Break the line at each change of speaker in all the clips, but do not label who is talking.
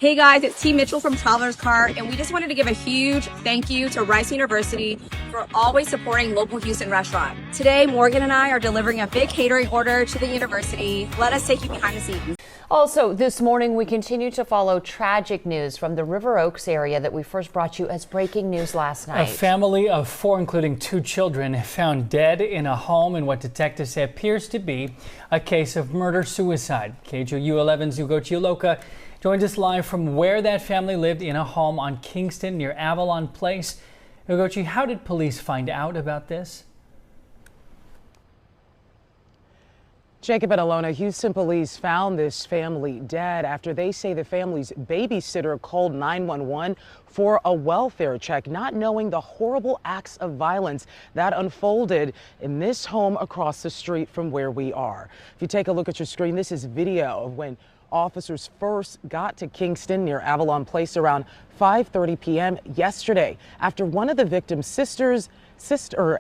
Hey guys, it's T. Mitchell from Traveler's Cart, and we just wanted to give a huge thank you to Rice University for always supporting local Houston restaurants. Today, Morgan and I are delivering a big catering order to the university. Let us take you behind the scenes.
Also, this morning, we continue to follow tragic news from the River Oaks area that we first brought you as breaking news last night.
A family of 4, including 2 children, found dead in a home in what detectives say appears to be a case of murder-suicide. KJU 11's Ugochi Loka joins us live from where that family lived in a home on Kingston near Avalon Place. Ugochi, how did police find out about this?
Jacob and Alona, Houston police found this family dead after they say the family's babysitter called 911 for a welfare check, not knowing the horrible acts of violence that unfolded in this home across the street from where we are. If you take a look at your screen, this is video of when officers first got to Kingston near Avalon Place around 5:30 p.m. yesterday after one of the victim's sister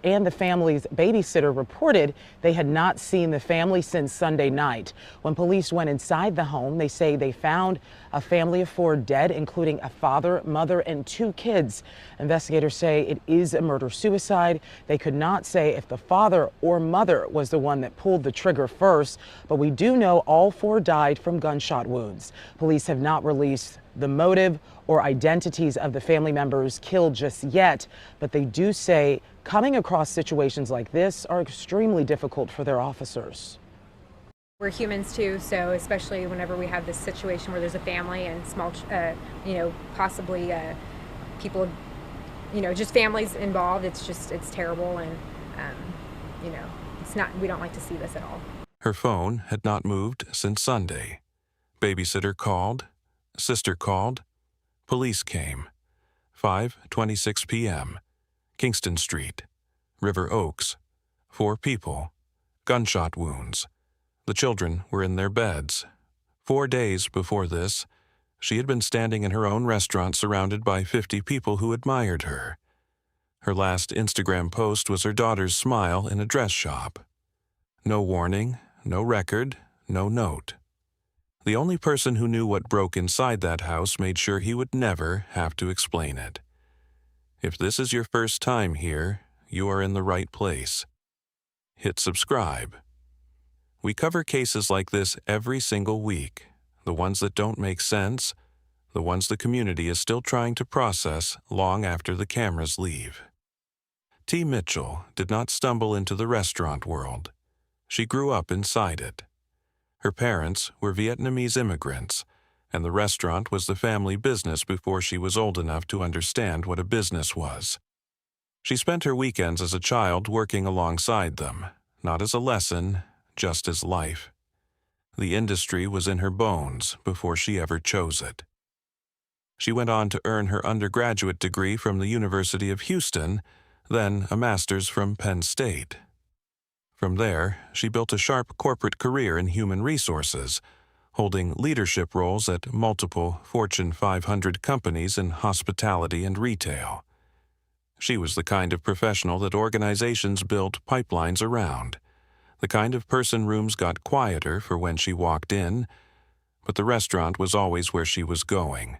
and the family's babysitter reported they had not seen the family since Sunday night. When police went inside the home, they say they found a family of 4 dead, including a father, mother, and 2 kids. Investigators say it is a murder-suicide. They could not say if the father or mother was the one that pulled the trigger first, but we do know all 4 died from gunshot wounds. Police have not released the motive or identities of the family members killed just yet, but they do say coming across situations like this are extremely difficult for their officers.
We're humans too, so especially whenever we have this situation where there's a family and small, possibly people, just families involved, it's terrible, and we don't like to see this at all.
Her phone had not moved since Sunday. Babysitter called, sister called, police came. 5:26 p.m. Kingston Street, River Oaks. 4 people, gunshot wounds. The children were in their beds. 4 days before this, she had been standing in her own restaurant surrounded by 50 people who admired her. Her last Instagram post was her daughter's smile in a dress shop. No warning, no record, no note. The only person who knew what broke inside that house made sure he would never have to explain it. If this is your first time here, you are in the right place. Hit subscribe. We cover cases like this every single week, the ones that don't make sense, the ones the community is still trying to process long after the cameras leave. T. Mitchell did not stumble into the restaurant world. She grew up inside it. Her parents were Vietnamese immigrants, and the restaurant was the family business before she was old enough to understand what a business was. She spent her weekends as a child working alongside them, not as a lesson, just as life. The industry was in her bones before she ever chose it. She went on to earn her undergraduate degree from the University of Houston, then a master's from Penn State. From there, she built a sharp corporate career in human resources, holding leadership roles at multiple Fortune 500 companies in hospitality and retail. She was the kind of professional that organizations built pipelines around, the kind of person rooms got quieter for when she walked in, but the restaurant was always where she was going.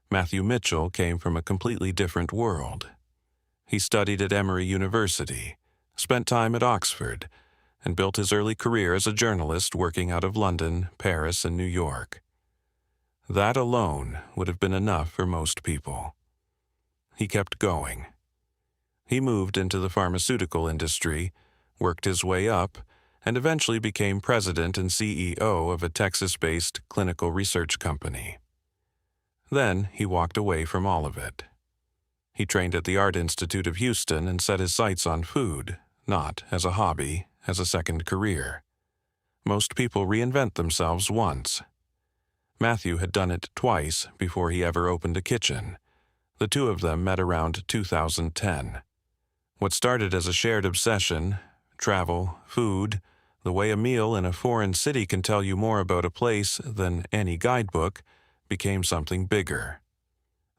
Mathew Mitchell came from a completely different world. He studied at Emory University, spent time at Oxford, and built his early career as a journalist working out of London, Paris, and New York. That alone would have been enough for most people. He kept going. He moved into the pharmaceutical industry, worked his way up, and eventually became president and CEO of a Texas-based clinical research company. Then he walked away from all of it. He trained at the Art Institute of Houston and set his sights on food, not as a hobby, as a second career. Most people reinvent themselves once. Mathew had done it twice before he ever opened a kitchen. The 2 of them met around 2010. What started as a shared obsession, travel, food, the way a meal in a foreign city can tell you more about a place than any guidebook, became something bigger.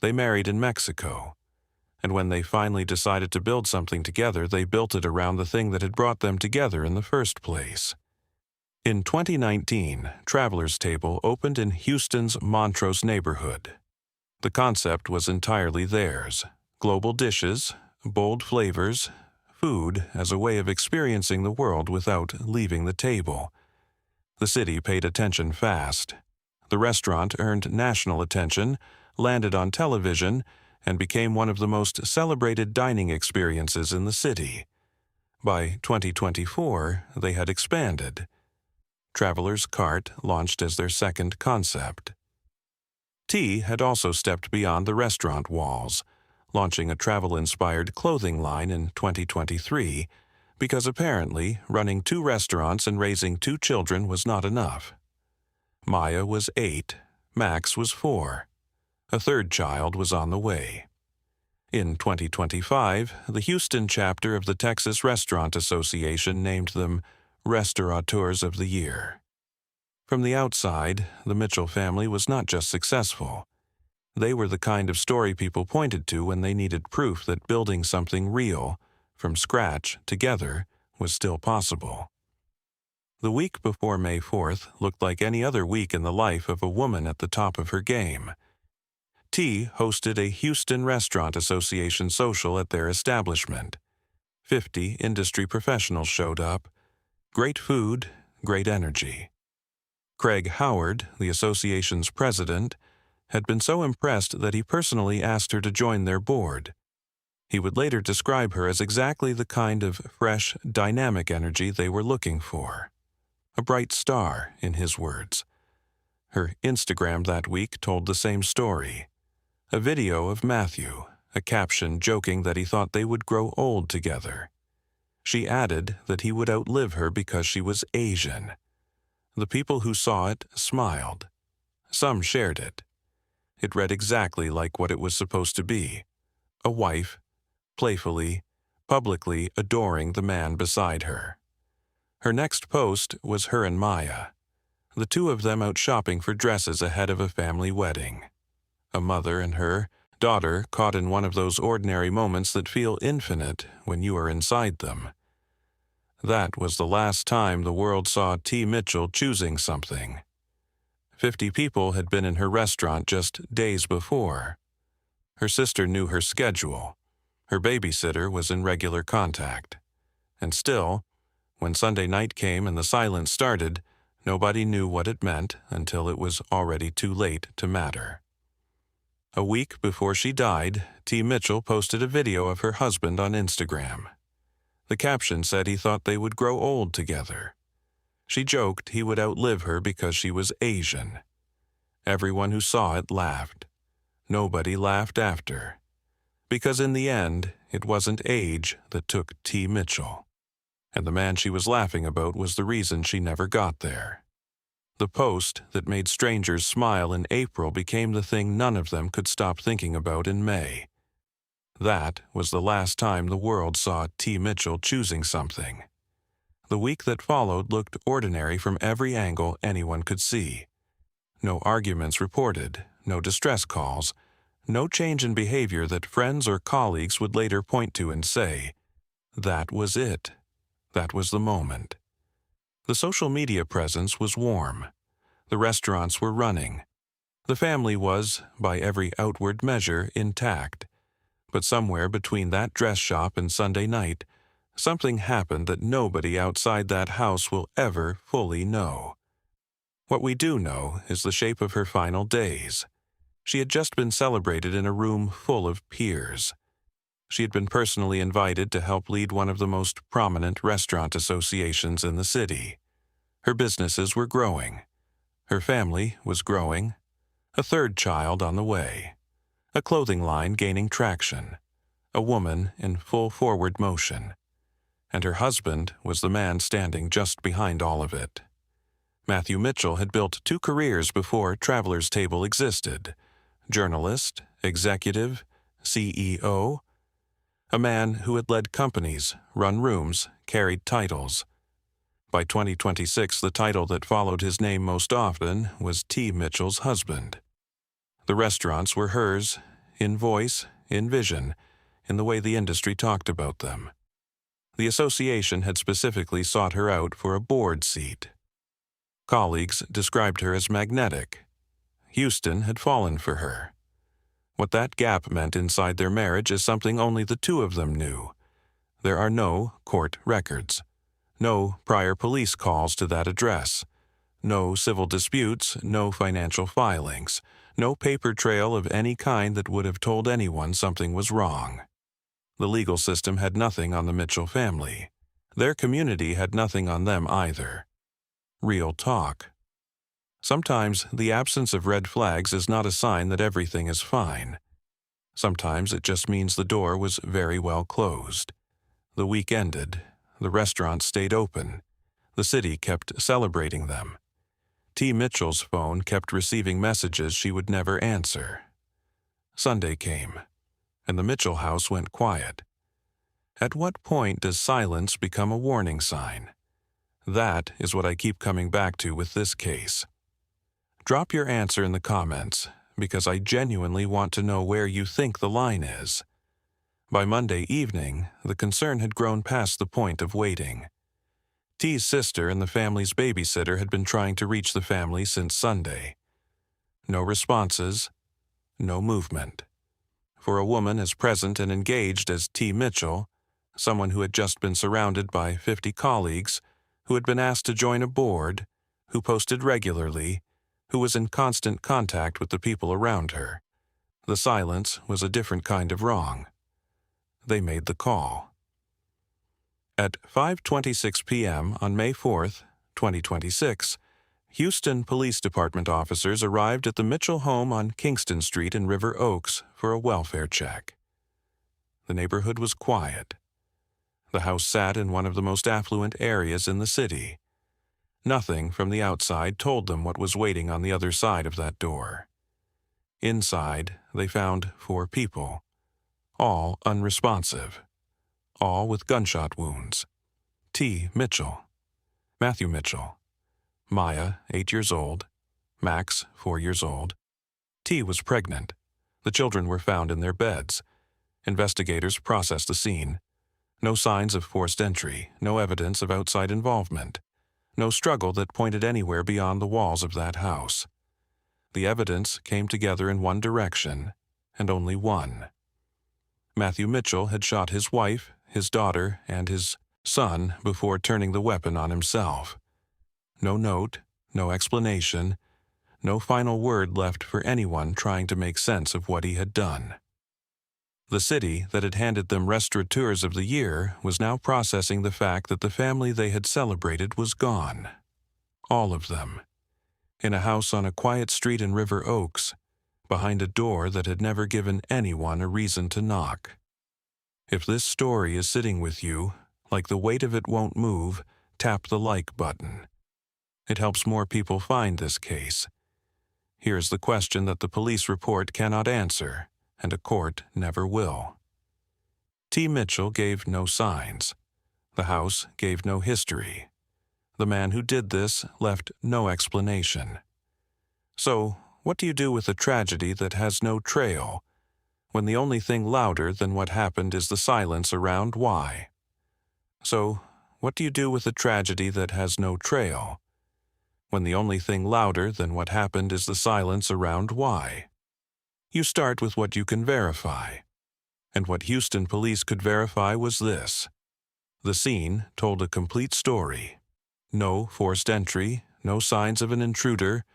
They married in Mexico, and when they finally decided to build something together, they built it around the thing that had brought them together in the first place. In 2019, Travelers Table opened in Houston's Montrose neighborhood. The concept was entirely theirs: global dishes, bold flavors, food as a way of experiencing the world without leaving the table. The city paid attention fast. The restaurant earned national attention, landed on television, and became one of the most celebrated dining experiences in the city. By 2024, they had expanded. Traveler's Cart launched as their second concept. T had also stepped beyond the restaurant walls, launching a travel-inspired clothing line in 2023, because apparently running 2 restaurants and raising 2 children was not enough. Maya was 8, Max was 4. A third child was on the way. In 2025, the Houston chapter of the Texas Restaurant Association named them Restaurateurs of the Year. From the outside, the Mitchell family was not just successful. They were the kind of story people pointed to when they needed proof that building something real, from scratch, together, was still possible. The week before May 4th looked like any other week in the life of a woman at the top of her game. T hosted a Houston Restaurant Association social at their establishment. 50 industry professionals showed up. Great food, great energy. Craig Howard, the association's president, had been so impressed that he personally asked her to join their board. He would later describe her as exactly the kind of fresh, dynamic energy they were looking for. A bright star, in his words. Her Instagram that week told the same story. A video of Mathew, a caption joking that he thought they would grow old together. She added that he would outlive her because she was Asian. The people who saw it smiled. Some shared it. It read exactly like what it was supposed to be: a wife, playfully, publicly adoring the man beside her. Her next post was her and Maya, the 2 of them out shopping for dresses ahead of a family wedding. A mother and her daughter caught in one of those ordinary moments that feel infinite when you are inside them. That was the last time the world saw T. Mitchell choosing something. 50 people had been in her restaurant just days before. Her sister knew her schedule. Her babysitter was in regular contact. And still, when Sunday night came and the silence started, nobody knew what it meant until it was already too late to matter. A week before she died, T. Mitchell posted a video of her husband on Instagram. The caption said he thought they would grow old together. She joked he would outlive her because she was Asian. Everyone who saw it laughed. Nobody laughed after. Because in the end, it wasn't age that took T. Mitchell. And the man she was laughing about was the reason she never got there. The post that made strangers smile in April became the thing none of them could stop thinking about in May. That was the last time the world saw T. Mitchell choosing something. The week that followed looked ordinary from every angle anyone could see. No arguments reported, no distress calls, no change in behavior that friends or colleagues would later point to and say, "That was it. That was the moment." The social media presence was warm. The restaurants were running. The family was, by every outward measure, intact. But somewhere between that dress shop and Sunday night, something happened that nobody outside that house will ever fully know. What we do know is the shape of her final days. She had just been celebrated in a room full of peers. She had been personally invited to help lead one of the most prominent restaurant associations in the city. Her businesses were growing. Her family was growing. A third child on the way. A clothing line gaining traction. A woman in full forward motion. And her husband was the man standing just behind all of it. Mathew Mitchell had built 2 careers before Travelers Table existed: journalist, executive, CEO. A man who had led companies, run rooms, carried titles. By 2026, the title that followed his name most often was T. Mitchell's husband. The restaurants were hers, in voice, in vision, in the way the industry talked about them. The association had specifically sought her out for a board seat. Colleagues described her as magnetic. Houston had fallen for her. What that gap meant inside their marriage is something only the two of them knew. There are no court records, no prior police calls to that address, no civil disputes, no financial filings, no paper trail of any kind that would have told anyone something was wrong. The legal system had nothing on the Mitchell family. Their community had nothing on them either. Real talk. Sometimes the absence of red flags is not a sign that everything is fine. Sometimes it just means the door was very well closed. The week ended. The restaurant stayed open. The city kept celebrating them. T. Mitchell's phone kept receiving messages she would never answer. Sunday came, and the Mitchell house went quiet. At what point does silence become a warning sign? That is what I keep coming back to with this case. Drop your answer in the comments, because I genuinely want to know where you think the line is. By Monday evening, the concern had grown past the point of waiting. T's sister and the family's babysitter had been trying to reach the family since Sunday. No responses, no movement. For a woman as present and engaged as T. Mitchell, someone who had just been surrounded by 50 colleagues, who had been asked to join a board, who posted regularly, who was in constant contact with the people around her. The silence was a different kind of wrong. They made the call. At 5:26 p.m. on May 4th, 2026, Houston Police Department officers arrived at the Mitchell home on Kingston Street in River Oaks for a welfare check. The neighborhood was quiet. The house sat in one of the most affluent areas in the city. Nothing from the outside told them what was waiting on the other side of that door. Inside, they found 4 people, all unresponsive, all with gunshot wounds. T. Mitchell, Mathew Mitchell, Maya, 8 years old, Max, 4 years old. T. was pregnant. The children were found in their beds. Investigators processed the scene. No signs of forced entry, no evidence of outside involvement, no struggle that pointed anywhere beyond the walls of that house. The evidence came together in one direction, and only one. Mathew Mitchell had shot his wife, his daughter, and his son before turning the weapon on himself. No note, no explanation, no final word left for anyone trying to make sense of what he had done. The city that had handed them Restaurateurs of the Year was now processing the fact that the family they had celebrated was gone. All of them. In a house on a quiet street in River Oaks, behind a door that had never given anyone a reason to knock. If this story is sitting with you, like the weight of it won't move, tap the like button. It helps more people find this case. Here's the question that the police report cannot answer, and a court never will. T. Mitchell gave no signs. The house gave no history. The man who did this left no explanation. So, what do you do with a tragedy that has no trail, when the only thing louder than what happened is the silence around why? So, what do you do with a tragedy that has no trail, when the only thing louder than what happened is the silence around why? You start with what you can verify. And what Houston police could verify was this. The scene told a complete story. No forced entry, no signs of an intruder,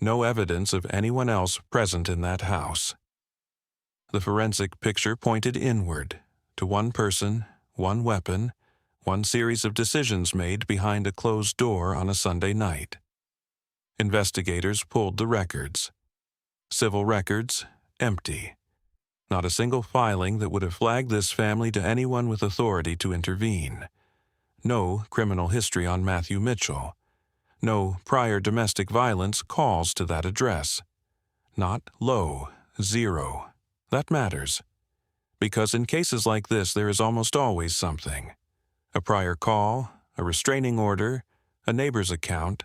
no evidence of anyone else present in that house. The forensic picture pointed inward, to one person, one weapon, one series of decisions made behind a closed door on a Sunday night. Investigators pulled the records. Civil records, empty. Not a single filing that would have flagged this family to anyone with authority to intervene. No criminal history on Mathew Mitchell. No prior domestic violence calls to that address. Not low, 0. That matters. Because in cases like this there is almost always something. A prior call, a restraining order, a neighbor's account,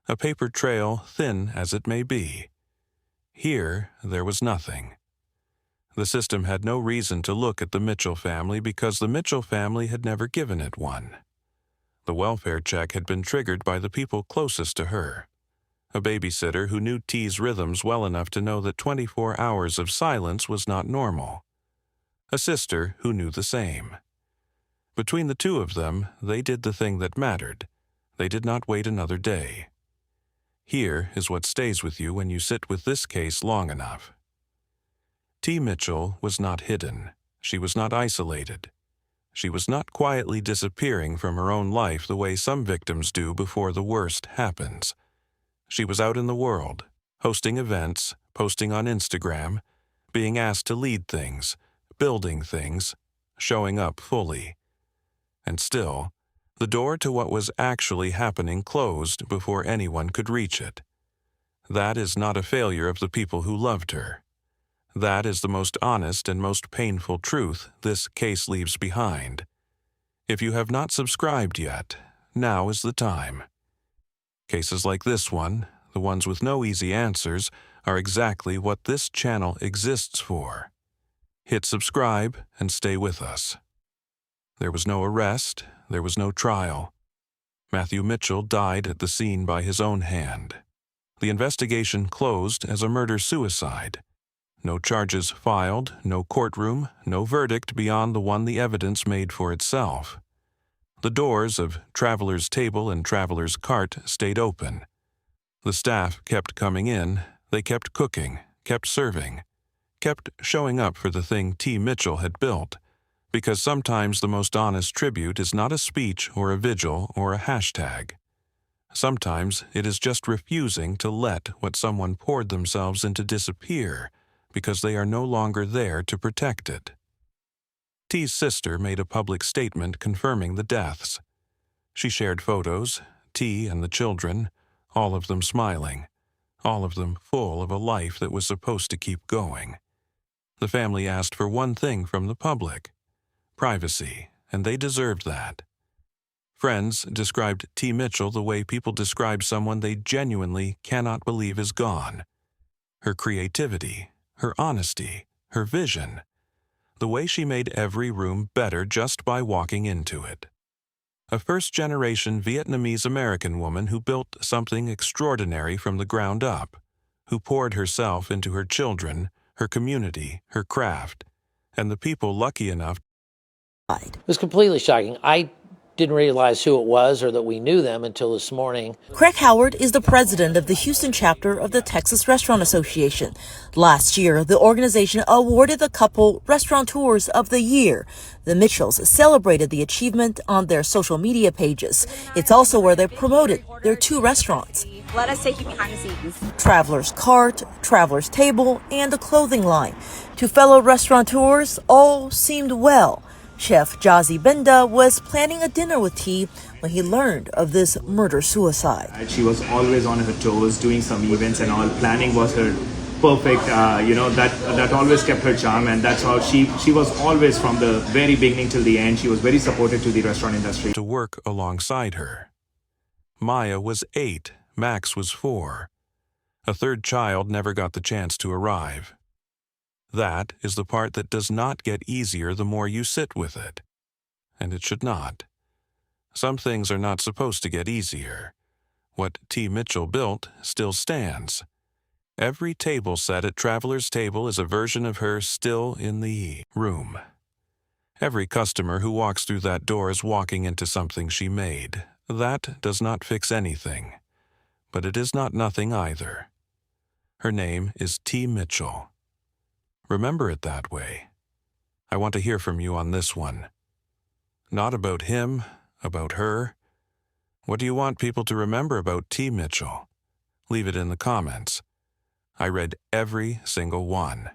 a paper trail, thin as it may be. Here, there was nothing. The system had no reason to look at the Mitchell family because the Mitchell family had never given it one. The welfare check had been triggered by the people closest to her. A babysitter who knew T's rhythms well enough to know that 24 hours of silence was not normal. A sister who knew the same. Between the two of them, they did the thing that mattered. They did not wait another day. Here is what stays with you when you sit with this case long enough. T. Mitchell was not hidden. She was not isolated. She was not quietly disappearing from her own life the way some victims do before the worst happens. She was out in the world, hosting events, posting on Instagram, being asked to lead things, building things, showing up fully. And still, the door to what was actually happening closed before anyone could reach it. That is not a failure of the people who loved her. That is the most honest and most painful truth this case leaves behind. If you have not subscribed yet, now is the time. Cases like this one, the ones with no easy answers, are exactly what this channel exists for. Hit subscribe and stay with us. There was no arrest, there was no trial. Mathew Mitchell died at the scene by his own hand. The investigation closed as a murder-suicide. No charges filed, no courtroom, no verdict beyond the one the evidence made for itself. The doors of Traveler's Table and Traveler's Cart stayed open. The staff kept coming in, they kept cooking, kept serving, kept showing up for the thing T. Mitchell had built, because sometimes the most honest tribute is not a speech or a vigil or a hashtag. Sometimes it is just refusing to let what someone poured themselves into disappear because they are no longer there to protect it. T's sister made a public statement confirming the deaths. She shared photos, T and the children, all of them smiling, all of them full of a life that was supposed to keep going. The family asked for one thing from the public: privacy, and they deserved that. Friends described T. Mitchell the way people describe someone they genuinely cannot believe is gone. Her creativity, her honesty, her vision, the way she made every room better just by walking into it. A first-generation Vietnamese American woman who built something extraordinary from the ground up, who poured herself into her children, her community, her craft, and the people lucky enough.
It was completely shocking. I didn't realize who it was or that we knew them until this morning.
Craig Howard is the president of the Houston chapter of the Texas Restaurant Association. Last year, the organization awarded the couple Restaurateurs of the Year. The Mitchells celebrated the achievement on their social media pages. It's also where they promoted their two restaurants:
Let us take you behind the scenes.
Traveler's Cart, Traveler's Table, and a clothing line. To fellow restaurateurs, all seemed well. Chef Jazzy Benda was planning a dinner with T when he learned of this murder-suicide.
She was always on her toes, doing some events and all. Planning was her perfect, that always kept her charm, and that's how she was always, from the very beginning till the end, she was very supportive to the restaurant industry.
To work alongside her. Maya was 8, Max was 4. A third child never got the chance to arrive. That is the part that does not get easier the more you sit with it. And it should not. Some things are not supposed to get easier. What T. Mitchell built still stands. Every table set at Traveler's Table is a version of her still in the room. Every customer who walks through that door is walking into something she made. That does not fix anything. But it is not nothing either. Her name is T. Mitchell. Remember it that way. I want to hear from you on this one. Not about him, about her. What do you want people to remember about T. Mitchell? Leave it in the comments. I read every single one.